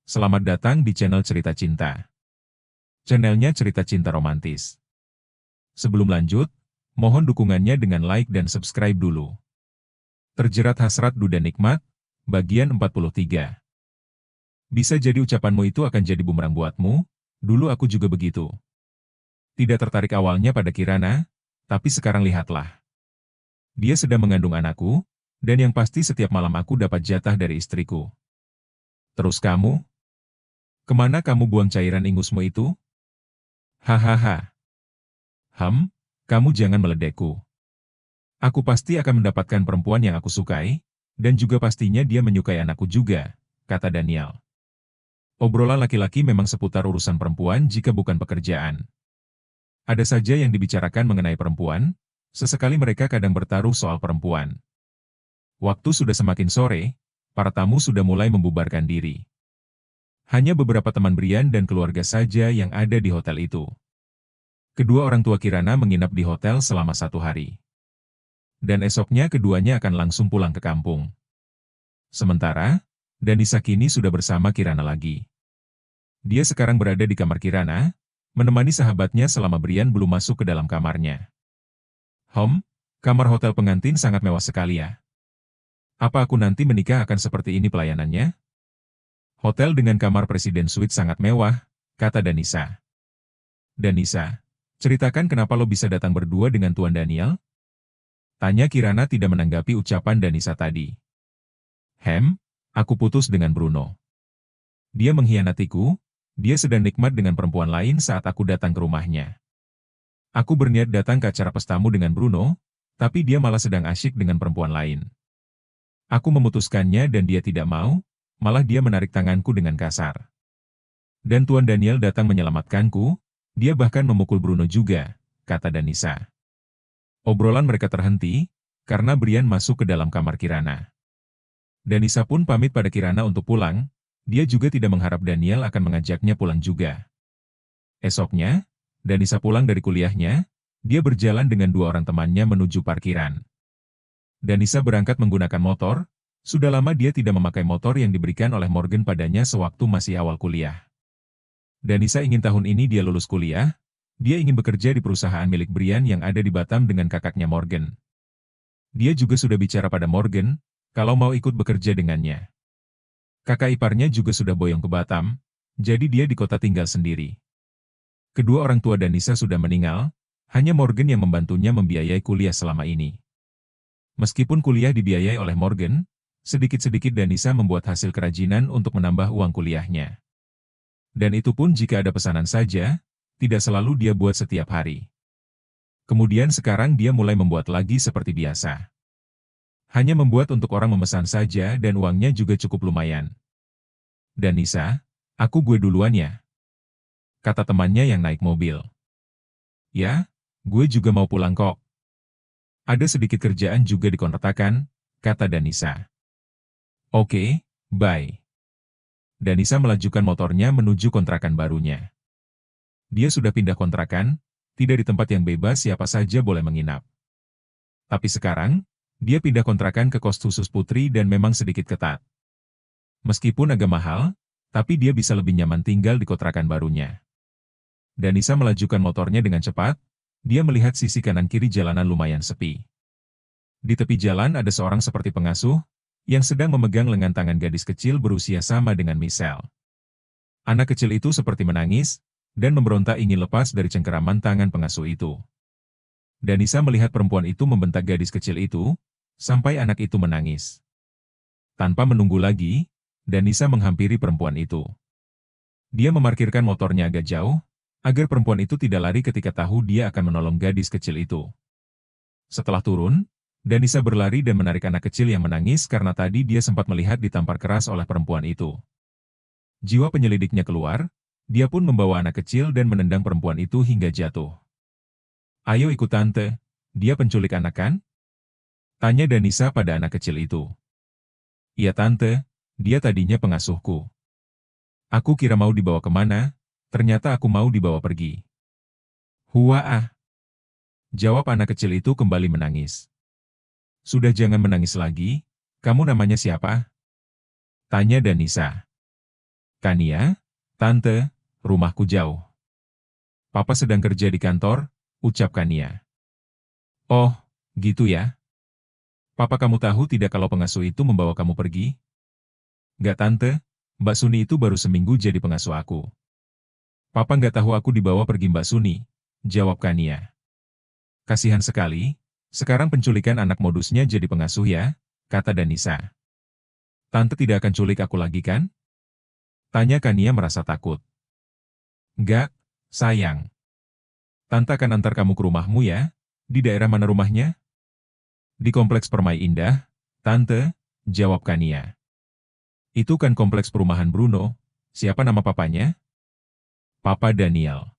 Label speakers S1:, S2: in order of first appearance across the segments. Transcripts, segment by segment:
S1: Selamat datang di channel Cerita Cinta. Channelnya cerita cinta romantis. Sebelum lanjut, mohon dukungannya dengan like dan subscribe dulu. Terjerat hasrat duda nikmat, bagian 43. Bisa jadi ucapanmu itu akan jadi bumerang buatmu, dulu aku juga begitu. Tidak tertarik awalnya pada Kirana, tapi sekarang lihatlah. Dia sedang mengandung anakku, dan yang pasti setiap malam aku dapat jatah dari istriku. Terus kamu? Kemana kamu buang cairan ingusmu itu? Hahaha. Kamu jangan meledekku. Aku pasti akan mendapatkan perempuan yang aku sukai, dan juga pastinya dia menyukai anakku juga, kata Daniel. Obrolan laki-laki memang seputar urusan perempuan jika bukan pekerjaan. Ada saja yang dibicarakan mengenai perempuan, sesekali mereka kadang bertaruh soal perempuan. Waktu sudah semakin sore, para tamu sudah mulai membubarkan diri. Hanya beberapa teman Brian dan keluarga saja yang ada di hotel itu. Kedua orang tua Kirana menginap di hotel selama 1 hari. Dan esoknya keduanya akan langsung pulang ke kampung. Sementara, Danisa kini sudah bersama Kirana lagi. Dia sekarang berada di kamar Kirana, menemani sahabatnya selama Brian belum masuk ke dalam kamarnya. Kamar hotel pengantin sangat mewah sekali ya. Apa aku nanti menikah akan seperti ini pelayanannya? Hotel dengan kamar presiden suite sangat mewah, kata Danisa. Danisa, ceritakan kenapa lo bisa datang berdua dengan Tuan Daniel? Tanya Kirana tidak menanggapi ucapan Danisa tadi. Aku putus dengan Bruno. Dia mengkhianatiku, dia sedang nikmat dengan perempuan lain saat aku datang ke rumahnya. Aku berniat datang ke acara pestamu dengan Bruno, tapi dia malah sedang asyik dengan perempuan lain. Aku memutuskannya dan dia tidak mau, malah dia menarik tanganku dengan kasar. Dan Tuan Daniel datang menyelamatkanku, dia bahkan memukul Bruno juga, kata Danisa. Obrolan mereka terhenti, karena Brian masuk ke dalam kamar Kirana. Danisa pun pamit pada Kirana untuk pulang, dia juga tidak mengharap Daniel akan mengajaknya pulang juga. Esoknya, Danisa pulang dari kuliahnya, dia berjalan dengan 2 orang temannya menuju parkiran. Danisa berangkat menggunakan motor, sudah lama dia tidak memakai motor yang diberikan oleh Morgan padanya sewaktu masih awal kuliah. Danisa ingin tahun ini dia lulus kuliah, dia ingin bekerja di perusahaan milik Brian yang ada di Batam dengan kakaknya Morgan. Dia juga sudah bicara pada Morgan, kalau mau ikut bekerja dengannya. Kakak iparnya juga sudah boyong ke Batam, jadi dia di kota tinggal sendiri. Kedua orang tua Danisa sudah meninggal, hanya Morgan yang membantunya membiayai kuliah selama ini. Meskipun kuliah dibiayai oleh Morgan, sedikit-sedikit Danisa membuat hasil kerajinan untuk menambah uang kuliahnya. Dan itu pun jika ada pesanan saja, tidak selalu dia buat setiap hari. Kemudian sekarang dia mulai membuat lagi seperti biasa. Hanya membuat untuk orang memesan saja dan uangnya juga cukup lumayan. Danisa, gue duluan ya, kata temannya yang naik mobil. Ya, gue juga mau pulang kok. Ada sedikit kerjaan juga dikontrakan, kata Danisa. Oke, bye. Danisa melajukan motornya menuju kontrakan barunya. Dia sudah pindah kontrakan, tidak di tempat yang bebas siapa saja boleh menginap. Tapi sekarang, dia pindah kontrakan ke kos khusus putri dan memang sedikit ketat. Meskipun agak mahal, tapi dia bisa lebih nyaman tinggal di kontrakan barunya. Danisa melajukan motornya dengan cepat, dia melihat sisi kanan-kiri jalanan lumayan sepi. Di tepi jalan ada seorang seperti pengasuh, yang sedang memegang lengan tangan gadis kecil berusia sama dengan Michelle. Anak kecil itu seperti menangis, dan memberontak ingin lepas dari cengkeraman tangan pengasuh itu. Danisa melihat perempuan itu membentak gadis kecil itu, sampai anak itu menangis. Tanpa menunggu lagi, Danisa menghampiri perempuan itu. Dia memarkirkan motornya agak jauh, agar perempuan itu tidak lari ketika tahu dia akan menolong gadis kecil itu. Setelah turun, Danisa berlari dan menarik anak kecil yang menangis karena tadi dia sempat melihat ditampar keras oleh perempuan itu. Jiwa penyelidiknya keluar, dia pun membawa anak kecil dan menendang perempuan itu hingga jatuh. Ayo ikut tante, dia penculik anak kan? Tanya Danisa pada anak kecil itu. Iya tante, dia tadinya pengasuhku. Aku kira mau dibawa kemana, ternyata aku mau dibawa pergi. Huaa! Jawab anak kecil itu kembali menangis. Sudah jangan menangis lagi, kamu namanya siapa? Tanya Danisa. Kania, Tante, rumahku jauh. Papa sedang kerja di kantor, ucap Kania. Oh, gitu ya. Papa kamu tahu tidak kalau pengasuh itu membawa kamu pergi? Gak Tante, Mbak Suni itu baru seminggu jadi pengasuh aku. Papa nggak tahu aku dibawa pergi Mbak Suni, jawab Kania. Kasihan sekali, sekarang penculikan anak modusnya jadi pengasuh ya, kata Danisa. Tante tidak akan culik aku lagi kan? Tanya Kania merasa takut. Enggak, sayang. Tante akan antar kamu ke rumahmu ya. Di daerah mana rumahnya? Di Kompleks Permai Indah, Tante, jawab Kania. Itu kan kompleks perumahan Bruno. Siapa nama papanya? Papa Daniel.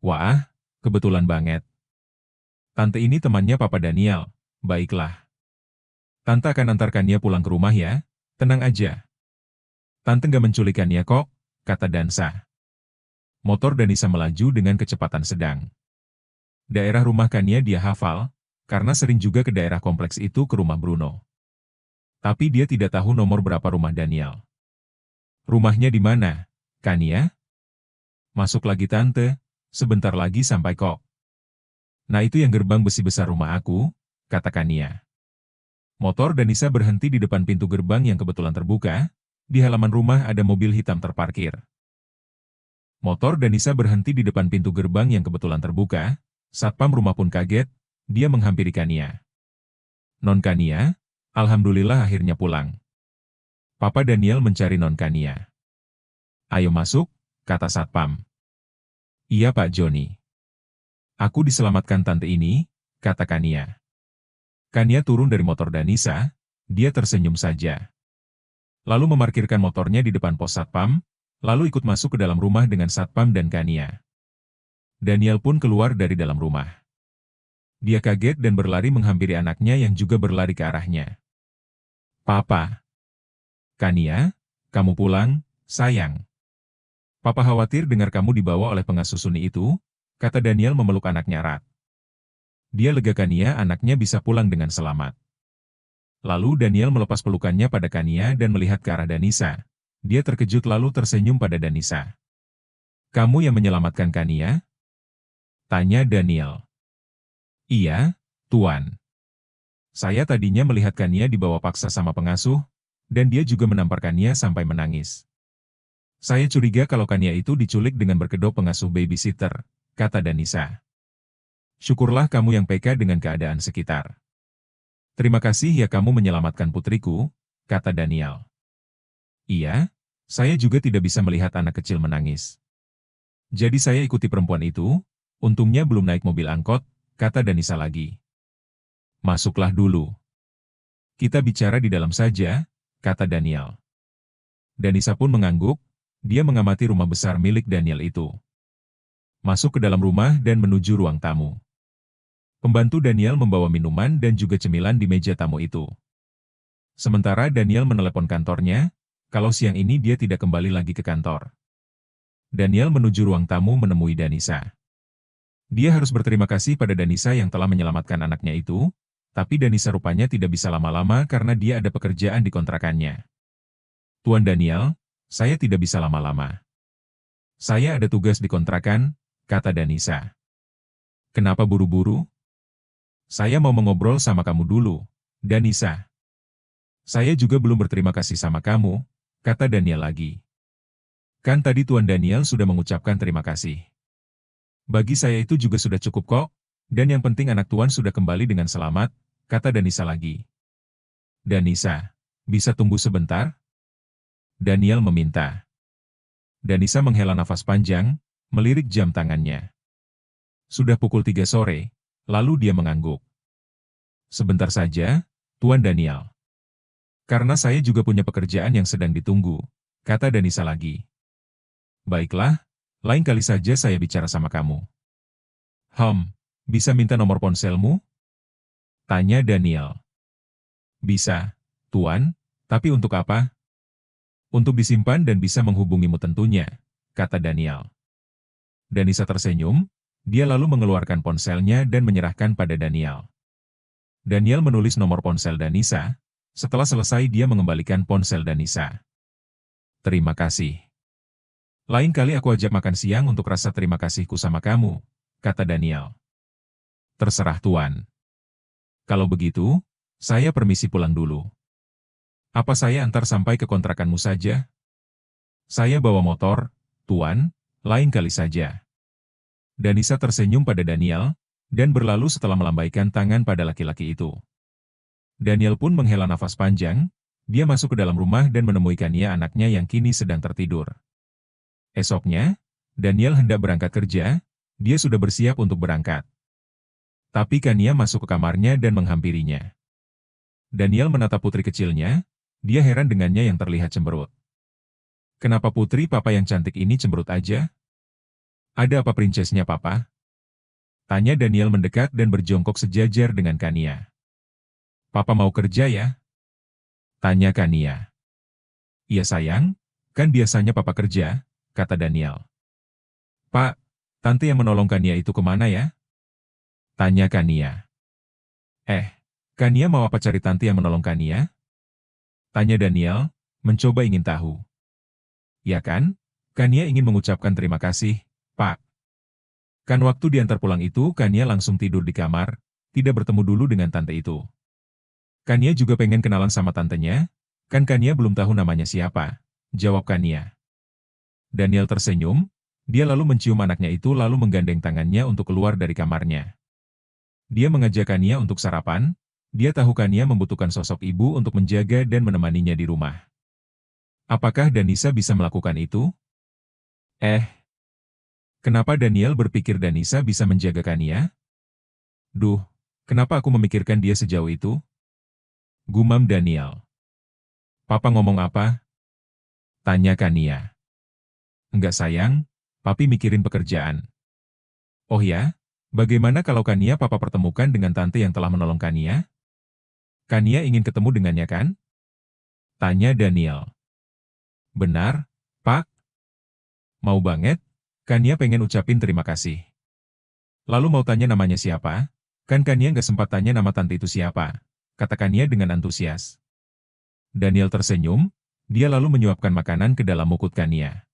S1: Wah, kebetulan banget. Tante ini temannya Papa Daniel. Baiklah. Tante akan antarkannya pulang ke rumah ya. Tenang aja. Tante nggak menculikannya kok, kata Dansa. Motor Danisa melaju dengan kecepatan sedang. Daerah rumah Kania dia hafal, karena sering juga ke daerah kompleks itu ke rumah Bruno. Tapi dia tidak tahu nomor berapa rumah Daniel. Rumahnya di mana, Kania? Masuk lagi Tante, sebentar lagi sampai kok. Nah itu yang gerbang besi besar rumah aku, kata Kania. Motor Danisa berhenti di depan pintu gerbang yang kebetulan terbuka, di halaman rumah ada mobil hitam terparkir. Motor Danisa berhenti di depan pintu gerbang yang kebetulan terbuka, satpam rumah pun kaget, dia menghampiri Kania. Non Kania, alhamdulillah akhirnya pulang. Papa Daniel mencari Non Kania. Ayo masuk, kata satpam. Iya Pak Joni. Aku diselamatkan tante ini, kata Kania. Kania turun dari motor Danisa, dia tersenyum saja. Lalu memarkirkan motornya di depan pos satpam, lalu ikut masuk ke dalam rumah dengan satpam dan Kania. Daniel pun keluar dari dalam rumah. Dia kaget dan berlari menghampiri anaknya yang juga berlari ke arahnya. Papa. Kania, kamu pulang, sayang. Papa khawatir dengar kamu dibawa oleh pengasuh Suni itu, kata Daniel memeluk anaknya erat. Dia lega Kania anaknya bisa pulang dengan selamat. Lalu Daniel melepas pelukannya pada Kania dan melihat ke arah Danisa. Dia terkejut lalu tersenyum pada Danisa. Kamu yang menyelamatkan Kania? Tanya Daniel. Iya, Tuan. Saya tadinya melihat Kania dibawa paksa sama pengasuh, dan dia juga menampar Kania sampai menangis. Saya curiga kalau Kania itu diculik dengan berkedok pengasuh babysitter, kata Danisa. Syukurlah kamu yang peka dengan keadaan sekitar. Terima kasih ya kamu menyelamatkan putriku, kata Daniel. Iya, saya juga tidak bisa melihat anak kecil menangis. Jadi saya ikuti perempuan itu, untungnya belum naik mobil angkot, kata Danisa lagi. Masuklah dulu. Kita bicara di dalam saja, kata Daniel. Danisa pun mengangguk, dia mengamati rumah besar milik Daniel itu. Masuk ke dalam rumah dan menuju ruang tamu. Pembantu Daniel membawa minuman dan juga cemilan di meja tamu itu. Sementara Daniel menelepon kantornya, kalau siang ini dia tidak kembali lagi ke kantor. Daniel menuju ruang tamu menemui Danisa. Dia harus berterima kasih pada Danisa yang telah menyelamatkan anaknya itu, tapi Danisa rupanya tidak bisa lama-lama karena dia ada pekerjaan di kontrakannya. Tuan Daniel, saya tidak bisa lama-lama. Saya ada tugas di kontrakan, kata Danisa. Kenapa buru-buru? Saya mau mengobrol sama kamu dulu, Danisa. Saya juga belum berterima kasih sama kamu, kata Daniel lagi. Kan tadi Tuan Daniel sudah mengucapkan terima kasih. Bagi saya itu juga sudah cukup kok, dan yang penting anak Tuan sudah kembali dengan selamat, kata Danisa lagi. Danisa, bisa tunggu sebentar? Daniel meminta. Danisa menghela nafas panjang, melirik jam tangannya. Sudah pukul 3 sore, lalu dia mengangguk. Sebentar saja, Tuan Daniel. Karena saya juga punya pekerjaan yang sedang ditunggu, kata Danisa lagi. Baiklah, lain kali saja saya bicara sama kamu. Bisa minta nomor ponselmu? Tanya Daniel. Bisa, Tuan, tapi untuk apa? Untuk disimpan dan bisa menghubungimu tentunya, kata Daniel. Danisa tersenyum, dia lalu mengeluarkan ponselnya dan menyerahkan pada Daniel. Daniel menulis nomor ponsel Danisa, setelah selesai dia mengembalikan ponsel Danisa. Terima kasih. Lain kali aku ajak makan siang untuk rasa terima kasihku sama kamu, kata Daniel. Terserah Tuan. Kalau begitu, saya permisi pulang dulu. Apa saya antar sampai ke kontrakanmu saja? Saya bawa motor, Tuan, lain kali saja. Danisa tersenyum pada Daniel, dan berlalu setelah melambaikan tangan pada laki-laki itu. Daniel pun menghela nafas panjang, dia masuk ke dalam rumah dan menemui Kania anaknya yang kini sedang tertidur. Esoknya, Daniel hendak berangkat kerja, dia sudah bersiap untuk berangkat. Tapi Kania masuk ke kamarnya dan menghampirinya. Daniel menatap putri kecilnya, dia heran dengannya yang terlihat cemberut. Kenapa putri papa yang cantik ini cemberut aja? Ada apa princesnya papa? Tanya Daniel mendekat dan berjongkok sejajar dengan Kania. Papa mau kerja ya? Tanya Kania. Iya sayang, kan biasanya papa kerja, kata Daniel. Pak, tante yang menolong Kania itu kemana ya? Tanya Kania. Kania mau apa cari tante yang menolong Kania? Tanya Daniel, mencoba ingin tahu. Ya kan? Kania ingin mengucapkan terima kasih, Pak. Kan waktu diantar pulang itu Kania langsung tidur di kamar, tidak bertemu dulu dengan tante itu. Kania juga pengen kenalan sama tantenya, kan Kania belum tahu namanya siapa, jawab Kania. Daniel tersenyum, dia lalu mencium anaknya itu lalu menggandeng tangannya untuk keluar dari kamarnya. Dia mengajak Kania untuk sarapan, dia tahu Kania membutuhkan sosok ibu untuk menjaga dan menemaninya di rumah. Apakah Danisa bisa melakukan itu? Kenapa Daniel berpikir Danisa bisa menjaga Kania? Duh, kenapa aku memikirkan dia sejauh itu? Gumam Daniel. Papa ngomong apa? Tanya Kania. Enggak sayang, papi mikirin pekerjaan. Oh ya, bagaimana kalau Kania papa pertemukan dengan tante yang telah menolong Kania? Kania ingin ketemu dengannya kan? Tanya Daniel. Benar, Pak? Mau banget, Kania pengen ucapin terima kasih. Lalu mau tanya namanya siapa? Kan Kania nggak sempat tanya nama tante itu siapa, kata Kania dengan antusias. Daniel tersenyum, dia lalu menyuapkan makanan ke dalam mukut Kania.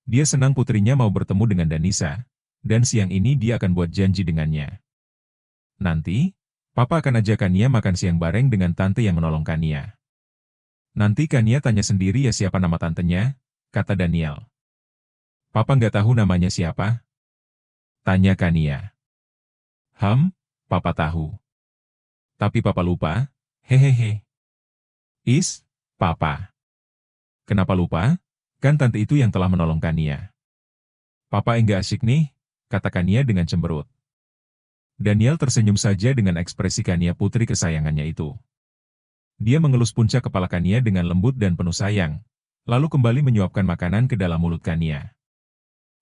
S1: Dia senang putrinya mau bertemu dengan Danisa, dan siang ini dia akan buat janji dengannya. Nanti, Papa akan ajak Kania makan siang bareng dengan tante yang menolong Kania. Nanti Kania tanya sendiri ya siapa nama tantenya, kata Daniel. Papa nggak tahu namanya siapa? Tanya Kania. Papa tahu. Tapi Papa lupa, hehehe. Papa. Kenapa lupa? Kan tante itu yang telah menolong Kania. Papa enggak asyik nih, kata Kania dengan cemberut. Daniel tersenyum saja dengan ekspresi Kania putri kesayangannya itu. Dia mengelus puncak kepala Kania dengan lembut dan penuh sayang, lalu kembali menyuapkan makanan ke dalam mulut Kania.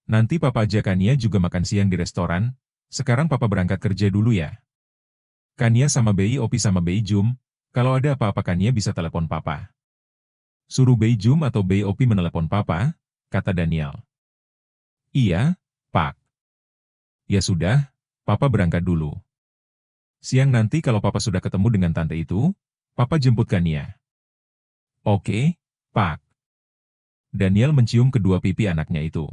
S1: Nanti Papa ajak Kania juga makan siang di restoran, sekarang Papa berangkat kerja dulu ya. Kania sama Bei Opi sama Bei Jum, kalau ada apa-apa Kania bisa telepon Papa. Suruh Bei Jum atau Bei Opi menelepon Papa, kata Daniel. Iya, Pak. Ya sudah, Papa berangkat dulu. Siang nanti kalau Papa sudah ketemu dengan tante itu, Papa jemput Kania. Oke, Pak. Daniel mencium kedua pipi anaknya itu.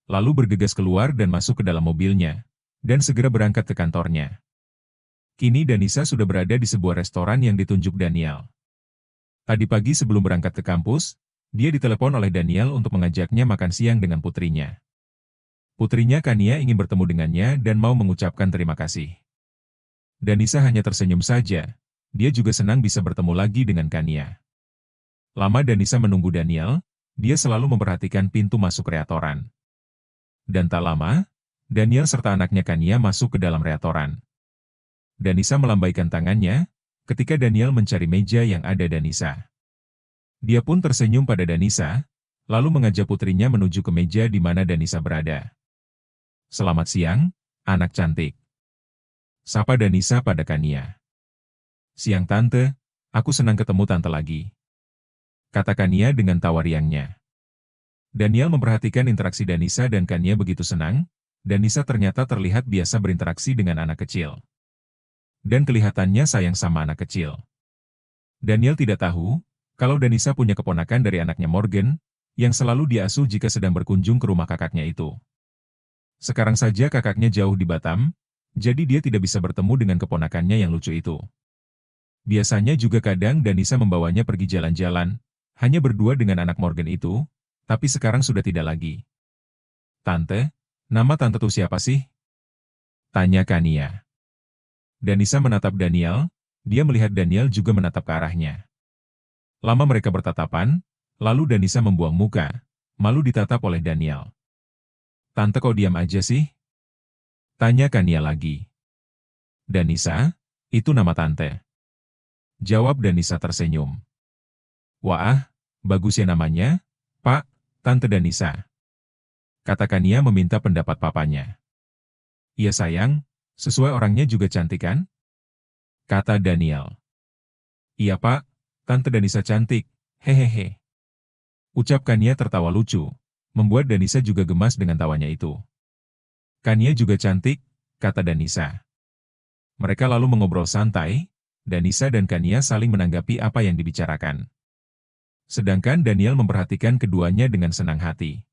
S1: Lalu bergegas keluar dan masuk ke dalam mobilnya, dan segera berangkat ke kantornya. Kini Danisa sudah berada di sebuah restoran yang ditunjuk Daniel. Tadi pagi sebelum berangkat ke kampus, dia ditelepon oleh Daniel untuk mengajaknya makan siang dengan putrinya. Putrinya Kania ingin bertemu dengannya dan mau mengucapkan terima kasih. Danisa hanya tersenyum saja, dia juga senang bisa bertemu lagi dengan Kania. Lama Danisa menunggu Daniel, dia selalu memperhatikan pintu masuk restoran. Dan tak lama, Daniel serta anaknya Kania masuk ke dalam restoran. Danisa melambaikan tangannya, ketika Daniel mencari meja yang ada Danisa. Dia pun tersenyum pada Danisa, lalu mengajak putrinya menuju ke meja di mana Danisa berada. Selamat siang, anak cantik. Sapa Danisa pada Kania. Siang tante, aku senang ketemu tante lagi. Kata Kania dengan tawa riangnya. Daniel memperhatikan interaksi Danisa dan Kania begitu senang, Danisa ternyata terlihat biasa berinteraksi dengan anak kecil. Dan kelihatannya sayang sama anak kecil. Daniel tidak tahu, kalau Danisa punya keponakan dari anaknya Morgan, yang selalu diasuh jika sedang berkunjung ke rumah kakaknya itu. Sekarang saja kakaknya jauh di Batam, jadi dia tidak bisa bertemu dengan keponakannya yang lucu itu. Biasanya juga kadang Danisa membawanya pergi jalan-jalan, hanya berdua dengan anak Morgan itu, tapi sekarang sudah tidak lagi. Tante, nama tante tuh siapa sih? Tanya Kania. Danisa menatap Daniel, dia melihat Daniel juga menatap ke arahnya. Lama mereka bertatapan, lalu Danisa membuang muka, malu ditatap oleh Daniel. Tante kok diam aja sih? Tanya Kania lagi. Danisa, itu nama tante. Jawab Danisa tersenyum. Wah, bagus ya namanya, Pak, Tante Danisa. Kata Kania meminta pendapat papanya. Iya sayang, sesuai orangnya juga cantik kan? Kata Daniel. Iya Pak, Tante Danisa cantik, hehehe. Ucap Kania tertawa lucu, membuat Danisa juga gemas dengan tawanya itu. Kania juga cantik, kata Danisa. Mereka lalu mengobrol santai, Danisa dan Kania saling menanggapi apa yang dibicarakan. Sedangkan Daniel memperhatikan keduanya dengan senang hati.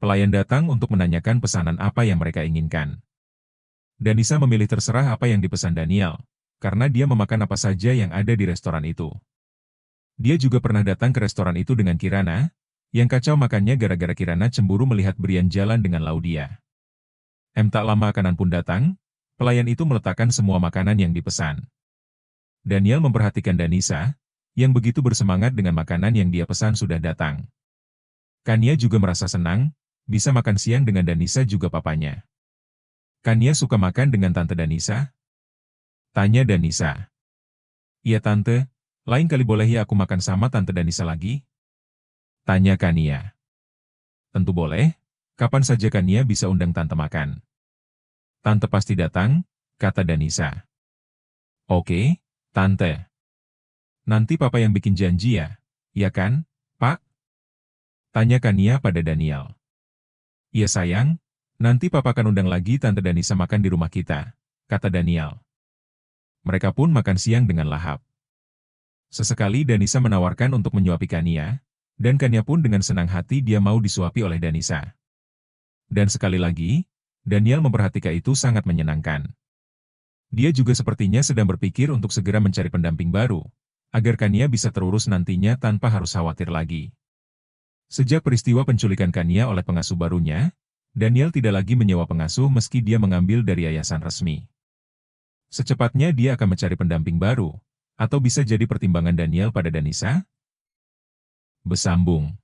S1: Pelayan datang untuk menanyakan pesanan apa yang mereka inginkan. Danisa memilih terserah apa yang dipesan Daniel, karena dia memakan apa saja yang ada di restoran itu. Dia juga pernah datang ke restoran itu dengan Kirana, yang kacau makannya gara-gara Kirana cemburu melihat Brian jalan dengan Laudia. Tak lama makanan pun datang, pelayan itu meletakkan semua makanan yang dipesan. Daniel memperhatikan Danisa, yang begitu bersemangat dengan makanan yang dia pesan sudah datang. Kania juga merasa senang, bisa makan siang dengan Danisa juga papanya. Kania suka makan dengan Tante Danisa? Tanya Danisa. Iya Tante, lain kali boleh ya aku makan sama Tante Danisa lagi? Tanya Kania. Tentu boleh, kapan saja Kania bisa undang Tante makan. Tante pasti datang, kata Danisa. Oke, Tante. Nanti Papa yang bikin janji ya kan, Pak? Tanya Kania pada Daniel. Iya sayang, nanti Papa akan undang lagi Tante Danisa makan di rumah kita, kata Daniel. Mereka pun makan siang dengan lahap. Sesekali Danisa menawarkan untuk menyuapi Kania, dan Kania pun dengan senang hati dia mau disuapi oleh Danisa. Dan sekali lagi, Daniel memperhatikan itu sangat menyenangkan. Dia juga sepertinya sedang berpikir untuk segera mencari pendamping baru, agar Kania bisa terurus nantinya tanpa harus khawatir lagi. Sejak peristiwa penculikan Kania oleh pengasuh barunya, Daniel tidak lagi menyewa pengasuh meski dia mengambil dari yayasan resmi. Secepatnya dia akan mencari pendamping baru, atau bisa jadi pertimbangan Daniel pada Danisa? Besambung.